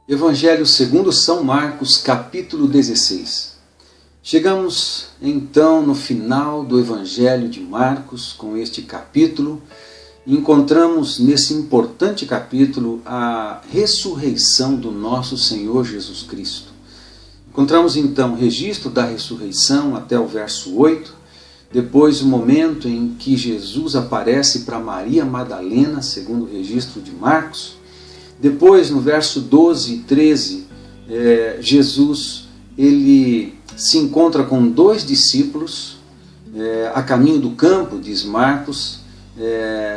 Evangelho segundo São Marcos, capítulo 16. Chegamos então no final do Evangelho de Marcos, com este capítulo, e encontramos nesse importante capítulo a ressurreição do nosso Senhor Jesus Cristo. Encontramos então o registro da ressurreição até o verso 8, depois o momento em que Jesus aparece para Maria Madalena, segundo o registro de Marcos. Depois, no verso 12 e 13, Jesus ele se encontra com dois discípulos a caminho do campo, diz Marcos.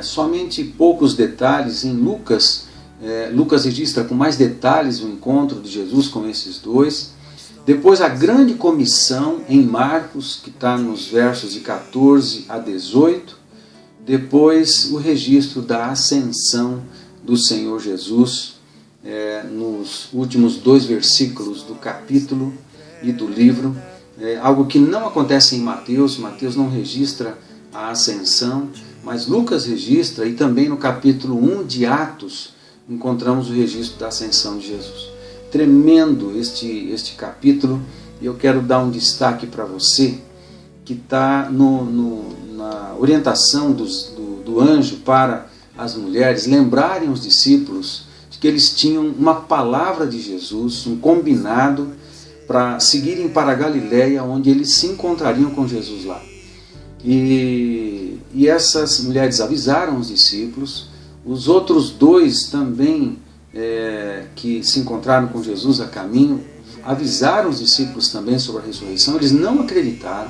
Somente poucos detalhes em Lucas. Lucas registra com mais detalhes o encontro de Jesus com esses dois. Depois a grande comissão em Marcos, que está nos versos de 14 a 18. Depois o registro da ascensão do Senhor Jesus, nos últimos 2 versículos do capítulo e do livro, algo que não acontece em Mateus. Mateus não registra a ascensão, mas Lucas registra, e também no capítulo 1 de Atos encontramos o registro da ascensão de Jesus. Tremendo este capítulo, e eu quero dar um destaque para você, que está na orientação do anjo para as mulheres lembrarem os discípulos de que eles tinham uma palavra de Jesus, um combinado para seguirem para a Galileia, onde eles se encontrariam com Jesus lá. E essas mulheres avisaram os discípulos. Os outros dois também que se encontraram com Jesus a caminho avisaram os discípulos também sobre a ressurreição. Eles não acreditaram.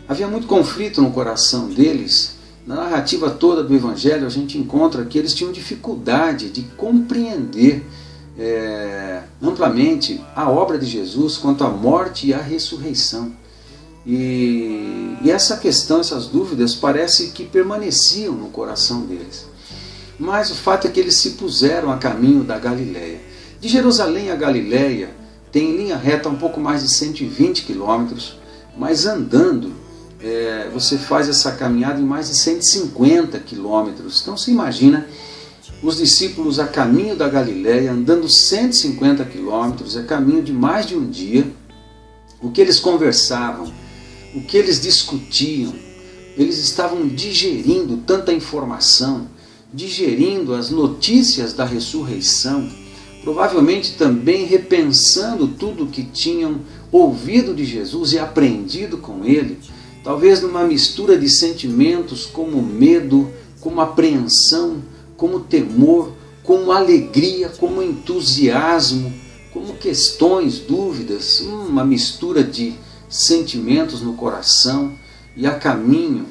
Havia muito conflito no coração deles. Na narrativa toda do Evangelho a gente encontra que eles tinham dificuldade de compreender amplamente a obra de Jesus quanto à morte e à ressurreição. E essa questão, essas dúvidas, parece que permaneciam no coração deles. Mas o fato é que eles se puseram a caminho da Galileia. De Jerusalém a Galileia tem em linha reta um pouco mais de 120 quilômetros, mas andando você faz essa caminhada em mais de 150 quilômetros. Então você imagina os discípulos a caminho da Galileia, andando 150 quilômetros, caminho de mais de um dia. O que eles conversavam, o que eles discutiam, eles estavam digerindo tanta informação, digerindo as notícias da ressurreição, provavelmente também repensando tudo o que tinham ouvido de Jesus e aprendido com ele, talvez numa mistura de sentimentos como medo, como apreensão, como temor, como alegria, como entusiasmo, como questões, dúvidas, uma mistura de sentimentos no coração. E a caminho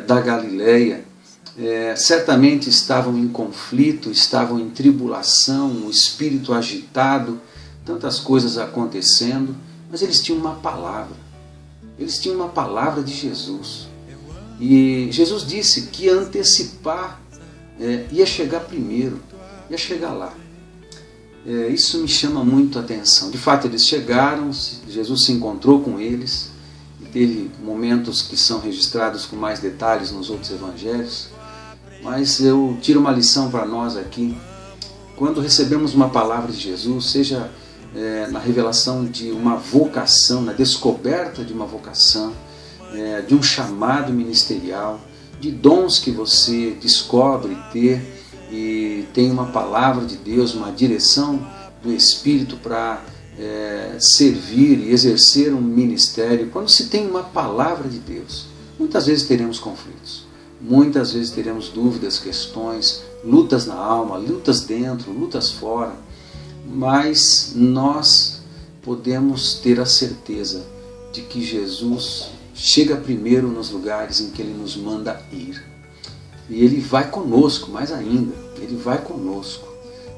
da Galileia, certamente estavam em conflito, estavam em tribulação, o espírito agitado, tantas coisas acontecendo, mas eles tinham uma palavra. Eles tinham uma palavra de Jesus. E Jesus disse que ia antecipar, ia chegar primeiro, ia chegar lá. Isso me chama muito a atenção. De fato, eles chegaram, Jesus se encontrou com eles, e teve momentos que são registrados com mais detalhes nos outros evangelhos. Mas eu tiro uma lição para nós aqui. Quando recebemos uma palavra de Jesus, seja na revelação de uma vocação, na descoberta de uma vocação, de um chamado ministerial, de dons que você descobre ter e tem uma palavra de Deus, uma direção do Espírito para servir e exercer um ministério. Quando se tem uma palavra de Deus, muitas vezes teremos conflitos, muitas vezes teremos dúvidas, questões, lutas na alma, lutas dentro, lutas fora. Mas nós podemos ter a certeza de que Jesus chega primeiro nos lugares em que Ele nos manda ir. E Ele vai conosco, mais ainda, Ele vai conosco.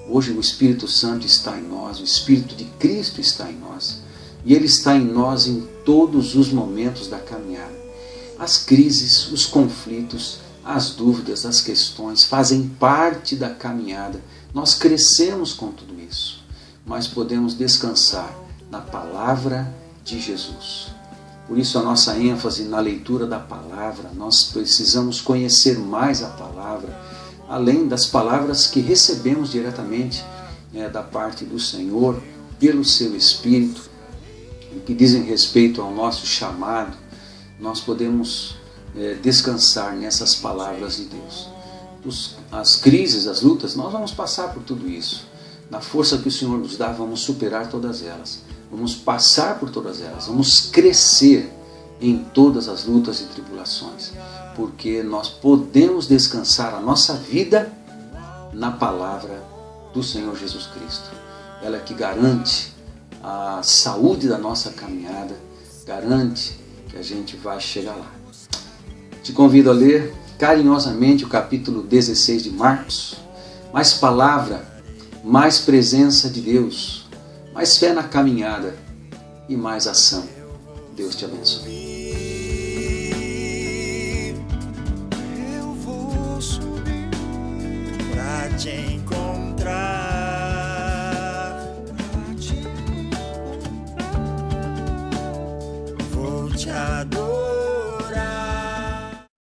Hoje o Espírito Santo está em nós, o Espírito de Cristo está em nós. E Ele está em nós em todos os momentos da caminhada. As crises, os conflitos, as dúvidas, as questões fazem parte da caminhada. Nós crescemos com tudo isso, mas podemos descansar na palavra de Jesus. Por isso a nossa ênfase na leitura da palavra. Nós precisamos conhecer mais a palavra, além das palavras que recebemos diretamente da parte do Senhor, pelo seu Espírito, que dizem respeito ao nosso chamado, nós podemos descansar nessas palavras de Deus. As crises, as lutas, nós vamos passar por tudo isso. Na força que o Senhor nos dá, vamos superar todas elas. Vamos passar por todas elas. Vamos crescer em todas as lutas e tribulações. Porque nós podemos descansar a nossa vida na palavra do Senhor Jesus Cristo. Ela é que garante a saúde da nossa caminhada, garante que a gente vai chegar lá. Te convido a ler carinhosamente o capítulo 16 de Marcos. Mais palavra, mais presença de Deus, mais fé na caminhada e mais ação. Deus te abençoe. Eu vou subir pra te encontrar. Vou te adorar.